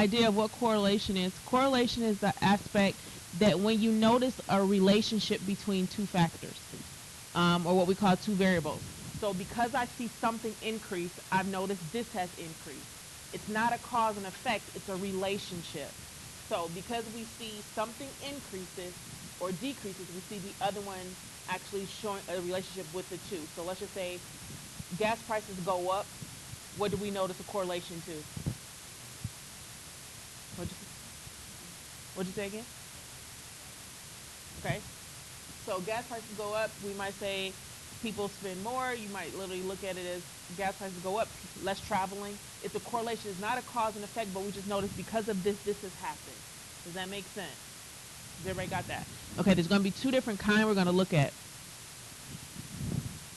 idea of what correlation is the aspect that when you notice a relationship between two factors, or what we call two variables. So because I see something increase, I've noticed this has increased. It's not a cause and effect, it's a relationship. So because we see something increases or decreases, we see the other one actually showing a relationship with the two. So let's just say gas prices go up. What do we notice a correlation to? What'd you say again? Okay. So gas prices go up. We might say people spend more. You might literally look at it as gas prices go up, less traveling. It's a correlation. It's not a cause and effect, but we just notice because of this, this has happened. Does that make sense? Has everybody got that? Okay, there's going to be two different kinds we're going to look at.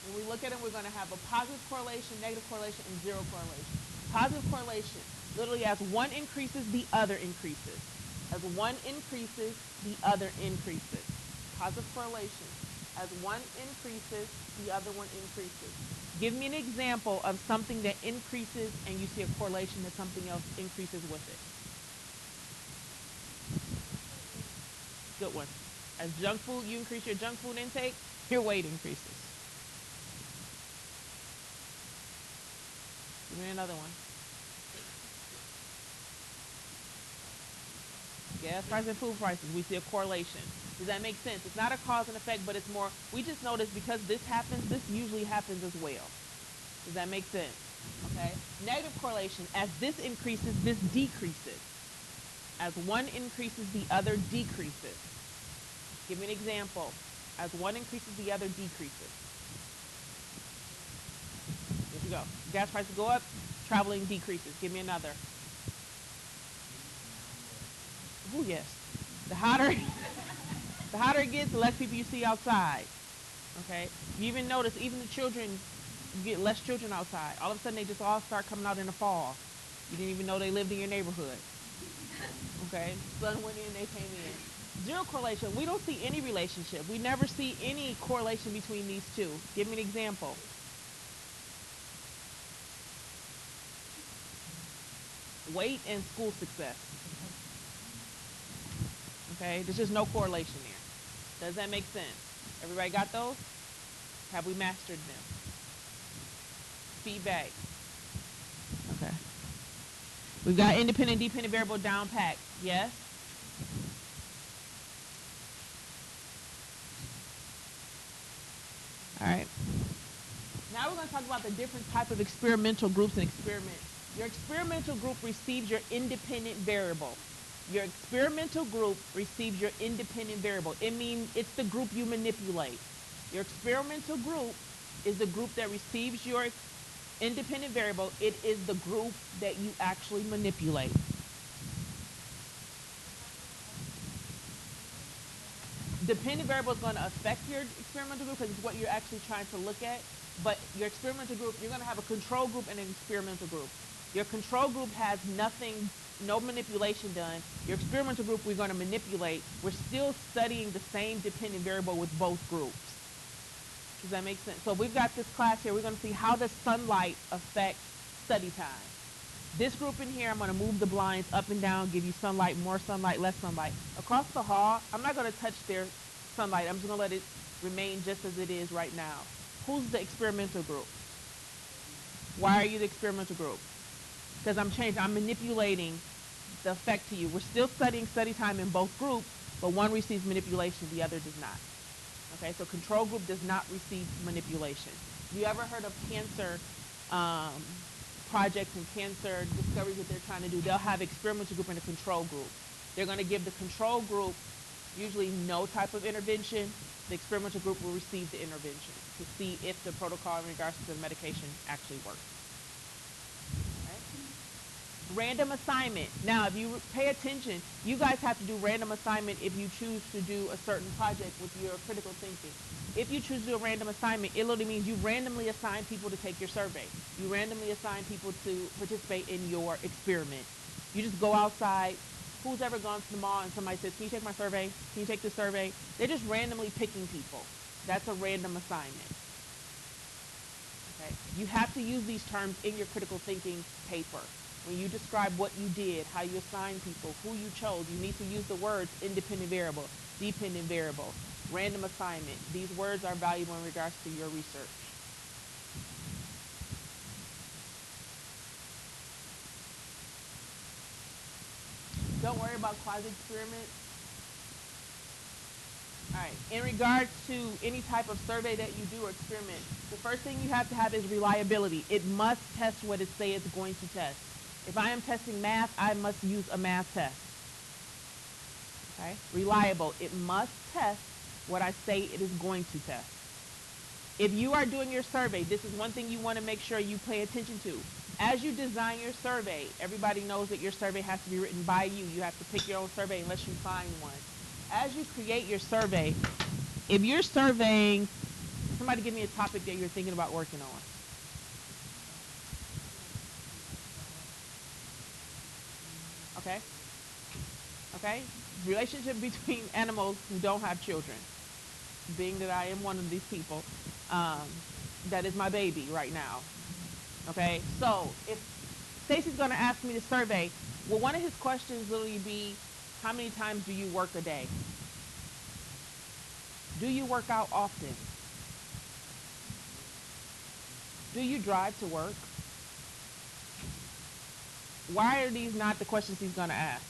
When we look at it, we're going to have a positive correlation, negative correlation, and zero correlation. Positive correlation, literally as one increases, the other increases. As one increases, the other increases. Positive correlation. As one increases, the other one increases. Give me an example of something that increases and you see a correlation that something else increases with it. Good one. As junk food, you increase your junk food intake, your weight increases. Give me another one. Gas prices and food prices, we see a correlation. Does that make sense? It's not a cause and effect, but it's more, we just notice because this happens, this usually happens as well. Does that make sense? Okay. Negative correlation, as this increases, this decreases. As one increases, the other decreases. Give me an example. As one increases, the other decreases. Here we go. Gas prices go up, traveling decreases. Give me another. Oh yes. The hotter the hotter it gets, the less people you see outside. Okay? You even notice, even the children, you get less children outside. All of a sudden they just all start coming out in the fall. You didn't even know they lived in your neighborhood. Okay? Sun went in, they came in. Zero correlation. We don't see any relationship. We never see any correlation between these two. Give me an example. Weight and school success. Okay? There's just no correlation there. Does that make sense? Everybody got those? Have we mastered them? Feedback. Okay. We've got independent, dependent variable down pat. Yes? All right. Now we're going to talk about the different type of experimental groups and experiments. Your experimental group receives your independent variable. Your experimental group receives your independent variable. It means it's the group you manipulate. Your experimental group is the group that receives your independent variable. It is the group that you actually manipulate. Dependent variable is going to affect your experimental group because it's what you're actually trying to look at. But your experimental group, you're going to have a control group and an experimental group. Your control group has nothing, no manipulation done. Your experimental group we're going to manipulate. We're still studying the same dependent variable with both groups. Does that make sense? So we've got this class here. We're going to see how does sunlight affect study time. This group in here, I'm going to move the blinds up and down, give you sunlight, more sunlight, less sunlight. Across the hall, I'm not going to touch their sunlight. I'm just going to let it remain just as it is right now. Who's the experimental group? Why are you the experimental group? Because I'm changing. I'm manipulating the effect to you. We're still studying study time in both groups, but one receives manipulation, the other does not. Okay, so control group does not receive manipulation. You ever heard of cancer projects and cancer discoveries that they're trying to do? They'll have experimental group and a control group. They're going to give the control group usually no type of intervention. The experimental group will receive the intervention to see if the protocol in regards to the medication actually works. Random assignment. Now, if you pay attention, you guys have to do random assignment if you choose to do a certain project with your critical thinking. If you choose to do a random assignment, it literally means you randomly assign people to take your survey. You randomly assign people to participate in your experiment. You just go outside. Who's ever gone to the mall and somebody says, can you take my survey? Can you take the survey? They're just randomly picking people. That's a random assignment. Okay? You have to use these terms in your critical thinking paper. When you describe what you did, how you assign people, who you chose, you need to use the words independent variable, dependent variable, random assignment. These words are valuable in regards to your research. Don't worry about quasi-experiments. All right, in regards to any type of survey that you do or experiment, the first thing you have to have is reliability. It must test what it says it's going to test. If I am testing math, I must use a math test. Okay, reliable. It must test what I say it is going to test. If you are doing your survey, this is one thing you want to make sure you pay attention to. As you design your survey, everybody knows that your survey has to be written by you. You have to pick your own survey unless you find one. As you create your survey, if you're surveying, somebody give me a topic that you're thinking about working on. Okay? Okay? Relationship between animals who don't have children. Being that I am one of these people, that is my baby right now. Okay? So, if Stacy's going to ask me to survey, well, one of his questions will be, how many times do you work a day? Do you work out often? Do you drive to work? Why are these not the questions he's going to ask?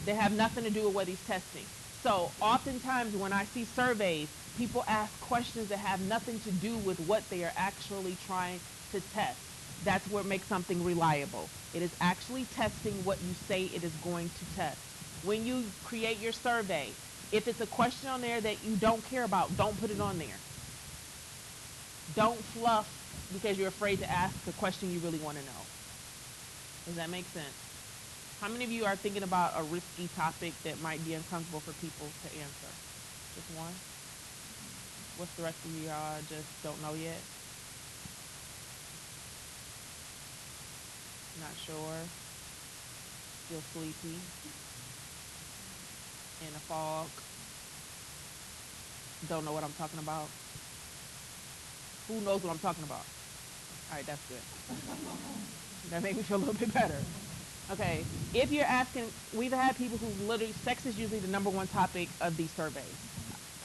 They have nothing to do with what he's testing. So oftentimes when I see surveys, people ask questions that have nothing to do with what they are actually trying to test. That's what makes something reliable. It is actually testing what you say it is going to test. When you create your survey, if it's a question on there that you don't care about, don't put it on there. Don't fluff because you're afraid to ask a question you really want to know. Does that make sense? How many of you are thinking about a risky topic that might be uncomfortable for people to answer? Just one? What's the rest of you just don't know yet? Not sure? Still sleepy? In a fog? Don't know what I'm talking about? Who knows what I'm talking about? All right, that's good. That made me feel a little bit better. Okay, if you're asking, we've had people who literally, sex is usually the number one topic of these surveys.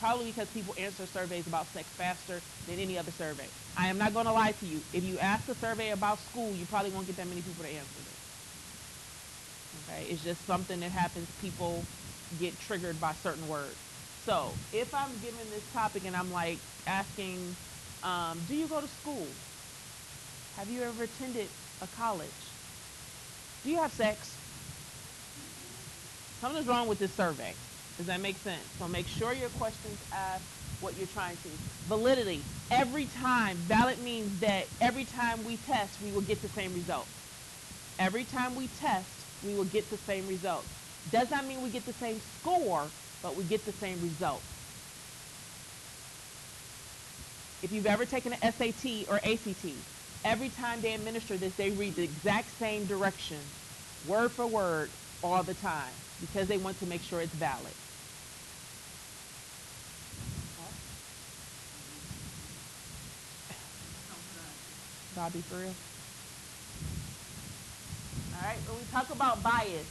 Probably because people answer surveys about sex faster than any other survey. I am not going to lie to you. If you ask a survey about school, you probably won't get that many people to answer it. Okay, it's just something that happens. People get triggered by certain words. So if I'm given this topic and I'm like asking, do you go to school? Have you ever attended a college? Do you have sex? Something's wrong with this survey. Does that make sense? So make sure your questions ask what you're trying to. Validity. Every time, valid means that every time we test, we will get the same result. Every time we test, we will get the same result. Does not mean we get the same score, but we get the same result. If you've ever taken an SAT or ACT, every time they administer this, they read the exact same direction, word for word, all the time, because they want to make sure it's valid. Bobby, for real? All right, when we talk about bias,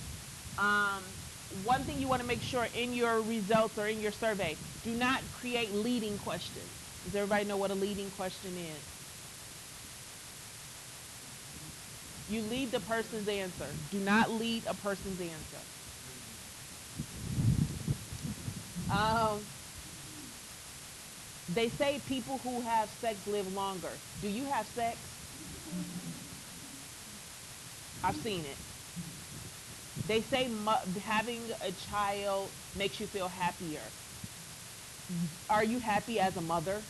one thing you want to make sure in your results or in your survey, do not create leading questions. Does everybody know what a leading question is? You lead the person's answer. Do not lead a person's answer. They say people who have sex live longer. Do you have sex? I've seen it. They say having a child makes you feel happier. Are you happy as a mother?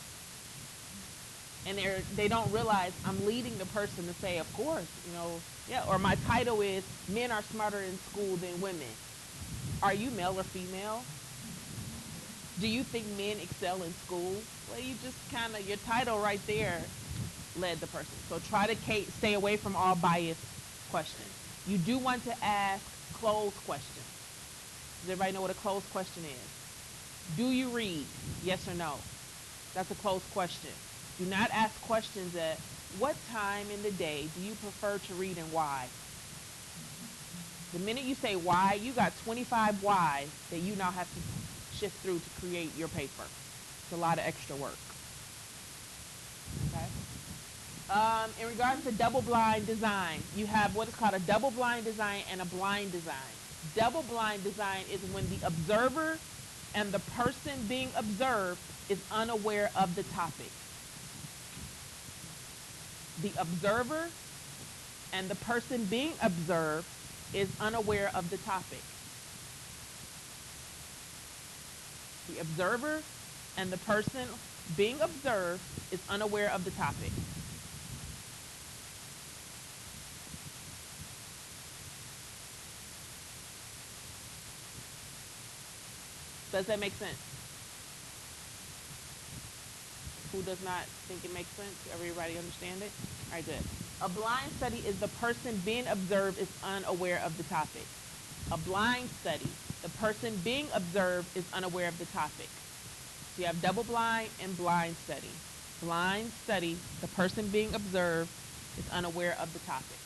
And they don't realize I'm leading the person to say, of course, yeah. Or my title is men are smarter in school than women. Are you male or female? Do you think men excel in school? Well, you just kind of, your title right there led the person. So try to stay away from all biased questions. You do want to ask closed questions. Does everybody know what a closed question is? Do you read? Yes or no? That's a closed question. Do not ask questions that, what time in the day do you prefer to read and why? The minute you say why, you got 25 whys that you now have to shift through to create your paper. It's a lot of extra work. Okay. In regards to double blind design, you have what is called a double blind design and a blind design. Double blind design is when the observer and the person being observed is unaware of the topic. The observer and the person being observed is unaware of the topic. The observer and the person being observed is unaware of the topic. Does that make sense? Who does not think it makes sense? Everybody understand it? All right, good. A blind study is the person being observed is unaware of the topic. A blind study, the person being observed is unaware of the topic. So you have double blind and blind study. Blind study, the person being observed is unaware of the topic.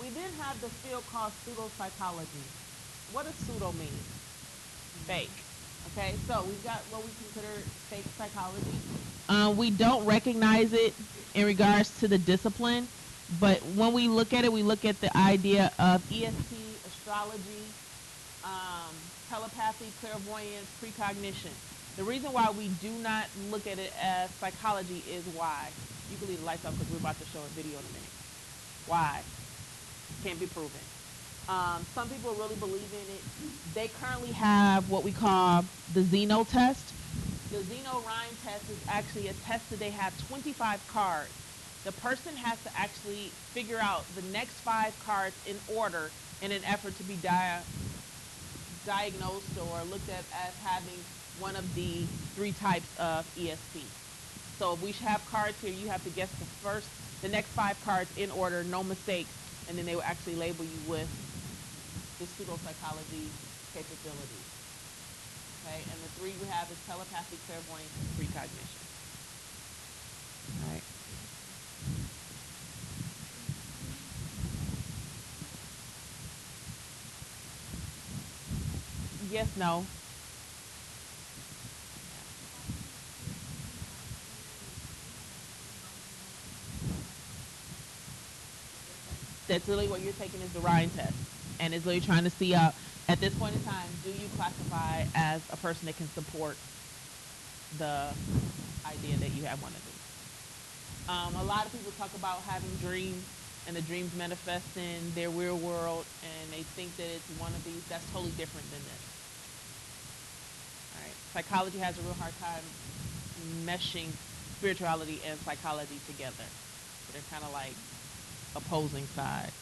We then have the field called pseudopsychology. What does pseudo mean? Fake. Okay, so we've got what we consider fake psychology. We don't recognize it in regards to the discipline, but when we look at it, we look at the idea of ESP, astrology, telepathy, clairvoyance, precognition. The reason why we do not look at it as psychology is why. You can leave the lights off because we're about to show a video in a minute. Why? Can't be proven. Some people really believe in it. They currently have what we call the Zeno test. The Zeno Rhine test is actually a test that they have 25 cards. The person has to actually figure out the next 5 cards in order in an effort to be diagnosed or looked at as having one of the 3 types of ESP. So if we have cards here, you have to guess the next 5 cards in order, no mistakes, and then they will actually label you with the pseudopsychology capability. Okay, and the 3 we have is telepathy, clairvoyance, and precognition. All right. Yes, no. That's really what you're taking is the Rhine test. And it's really trying to see at this point in time, do you classify as a person that can support the idea that you have one of these. A lot of people talk about having dreams and the dreams manifest in their real world, and they think that it's one of these. That's totally different than this. All right. Psychology has a real hard time meshing spirituality and psychology together. So they're kind of like opposing sides.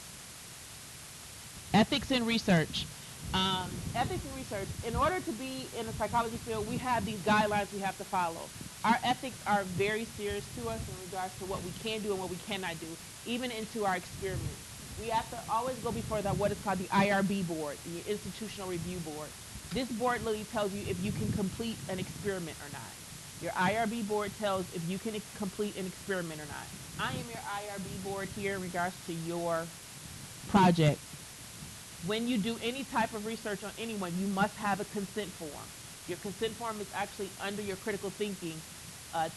Ethics in research. Ethics in research. In order to be in the psychology field, we have these guidelines we have to follow. Our ethics are very serious to us in regards to what we can do and what we cannot do, even into our experiments. We have to always go before what is called the IRB board, the Institutional Review Board. This board literally tells you if you can complete an experiment or not. Your IRB board tells if you can complete an experiment or not. I am your IRB board here in regards to your project. When you do any type of research on anyone, you must have a consent form. Your consent form is actually under your critical thinking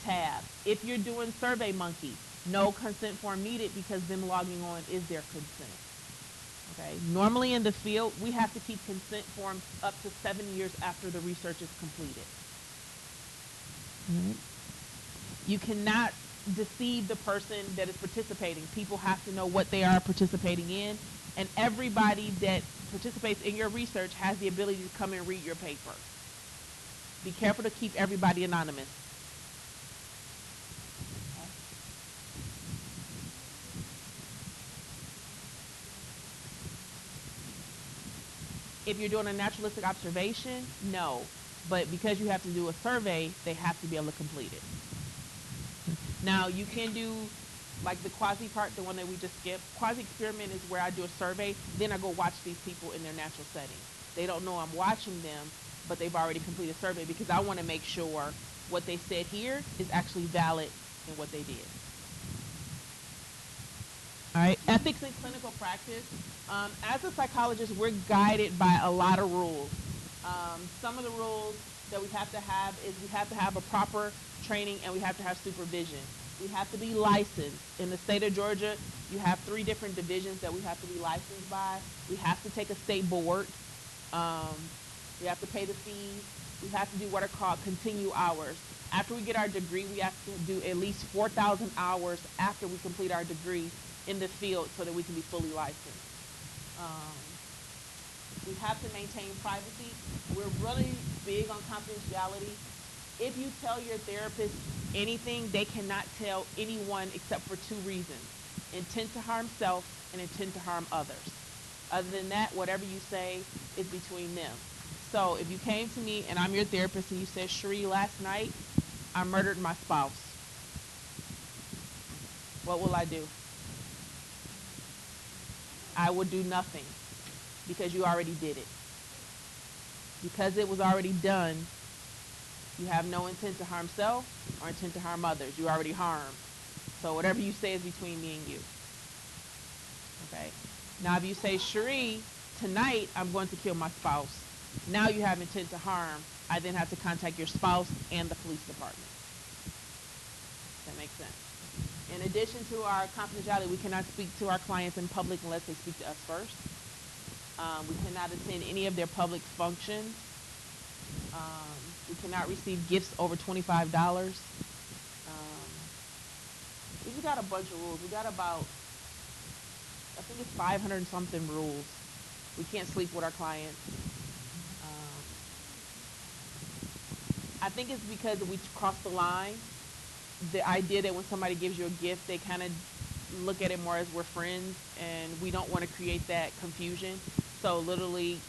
tab. If you're doing SurveyMonkey, no consent form needed because them logging on is their consent. Okay. Normally in the field, we have to keep consent forms up to 7 years after the research is completed. Mm-hmm. You cannot deceive the person that is participating. People have to know what they are participating in, and everybody that participates in your research has the ability to come and read your paper. Be careful to keep everybody anonymous. If you're doing a naturalistic observation, no. But because you have to do a survey, they have to be able to complete it. Now, you can do like the quasi part, the one that we just skipped. Quasi experiment is where I do a survey, then I go watch these people in their natural setting. They don't know I'm watching them, but they've already completed a survey because I want to make sure what they said here is actually valid in what they did. All right, ethics in clinical practice. As a psychologist, we're guided by a lot of rules. Some of the rules that we have to have is we have to have a proper training and we have to have supervision. We have to be licensed. In the state of Georgia, you have 3 different divisions that we have to be licensed by. We have to take a state board. We have to pay the fees. We have to do what are called continue hours. After we get our degree, we have to do at least 4,000 hours after we complete our degree in the field so that we can be fully licensed. We have to maintain privacy. We're really big on confidentiality. If you tell your therapist anything, they cannot tell anyone except for 2 reasons: intent to harm self and intent to harm others. Other than that, whatever you say is between them. So if you came to me and I'm your therapist and you said, Cherie, last night I murdered my spouse, what will I do? I would do nothing because you already did it. Because it was already done, you have no intent to harm self or intent to harm others. You already harmed. So whatever you say is between me and you. Okay? Now if you say, Cherie, tonight I'm going to kill my spouse, now you have intent to harm. I then have to contact your spouse and the police department. That makes sense. In addition to our confidentiality, we cannot speak to our clients in public unless they speak to us first. We cannot attend any of their public functions. We cannot receive gifts over $25. We just got a bunch of rules. We got about, I think it's 500 and something rules. We can't sleep with our clients. I think it's because we crossed the line. The idea that when somebody gives you a gift, they kind of look at it more as we're friends, and we don't want to create that confusion. So literally,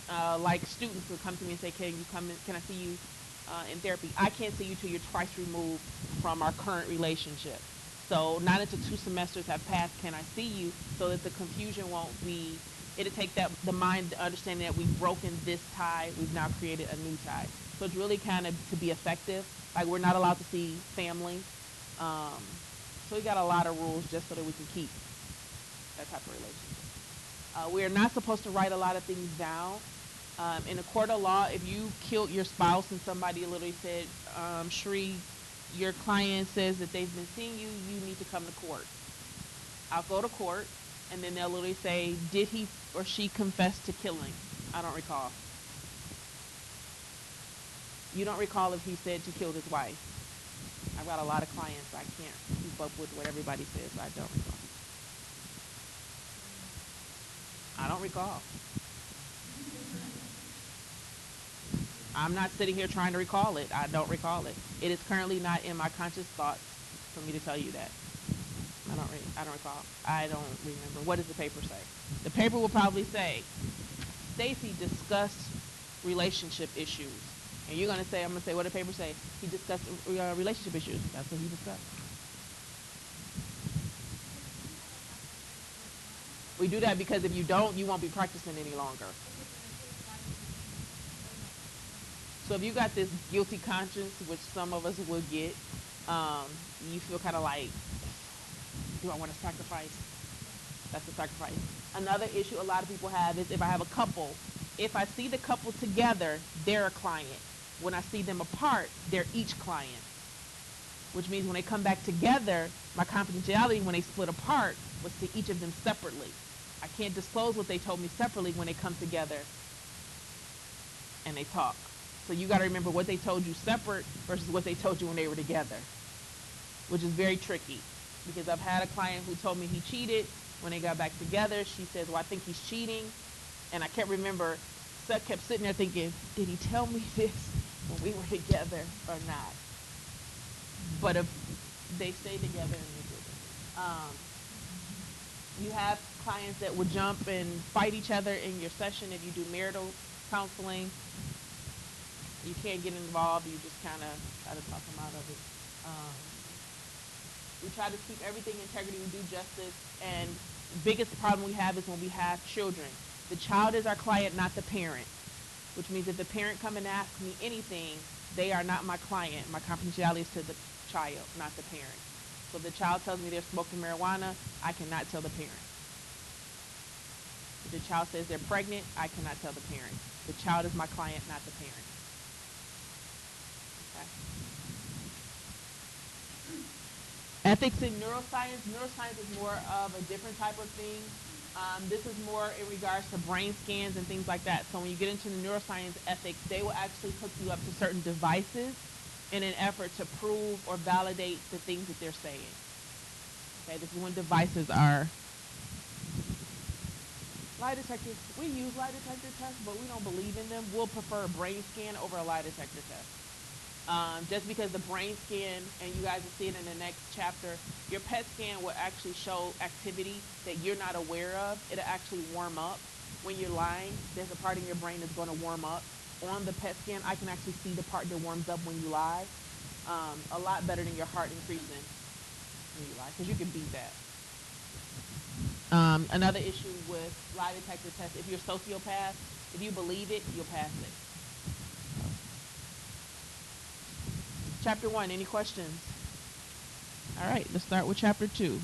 like students will come to me and say, can you come in, can I see you in therapy? I can't see you till you're twice removed from our current relationship. So not until 2 semesters have passed can I see you, so that the confusion won't be, it'll take that the mind understanding that we've broken this tie, we've now created a new tie. So it's really kind of to be effective. Like, we're not allowed to see family. So we got a lot of rules just so that we can keep that type of relationship. We are not supposed to write a lot of things down. In a court of law, if you killed your spouse and somebody literally said, Cherie, your client says that they've been seeing you, you need to come to court. I'll go to court, and then they'll literally say, did he or she confess to killing? I don't recall. You don't recall if he said he killed his wife. I've got a lot of clients. I can't keep up with what everybody says. I don't recall. I don't recall. I'm not sitting here trying to recall it. I don't recall it. It is currently not in my conscious thoughts for me to tell you that. I don't recall. I don't remember. What does the paper say? The paper will probably say, Stacy discussed relationship issues. And you're going to say, I'm going to say, what did the paper say? He discussed relationship issues. That's what he discussed. We do that because if you don't, you won't be practicing any longer. So if you got this guilty conscience, which some of us will get, you feel kind of like, do I want to sacrifice? That's a sacrifice. Another issue a lot of people have is if I have a couple, if I see the couple together, they're a client. When I see them apart, they're each client. Which means when they come back together, my confidentiality when they split apart was to each of them separately. I can't disclose what they told me separately when they come together and they talk. So you got to remember what they told you separate versus what they told you when they were together, which is very tricky because I've had a client who told me he cheated. When they got back together, she says, well, I think he's cheating. And I can't remember. So I kept sitting there thinking, did he tell me this when we were together or not? But if they stayed together and they did. You have clients that will jump and fight each other in your session if you do marital counseling. You can't get involved. You just kind of try to talk them out of it. We try to keep everything integrity. We do justice. And the biggest problem we have is when we have children. The child is our client, not the parent, which means if the parent come and ask me anything, they are not my client. My confidentiality is to the child, not the parent. So if the child tells me they're smoking marijuana, I cannot tell the parent. If the child says they're pregnant, I cannot tell the parent. The child is my client, not the parent. Okay. Ethics in neuroscience. Neuroscience is more of a different type of thing. This is more in regards to brain scans and things like that. So when you get into the neuroscience ethics, they will actually hook you up to certain devices in an effort to prove or validate the things that they're saying. Okay, this is when devices are lie detectors. We use lie detector tests, but we don't believe in them. We'll prefer a brain scan over a lie detector test. Just because the brain scan, and you guys will see it in the next chapter, your PET scan will actually show activity that you're not aware of. It'll actually warm up. When you're lying, there's a part in your brain that's going to warm up. On the PET scan, I can actually see the part that warms up when you lie. A lot better than your heart increasing when you lie, because you can beat that. Another issue with lie detector tests, if you're a sociopath, if you believe it, you'll pass it. Chapter 1, any questions? All right, let's start with chapter 2.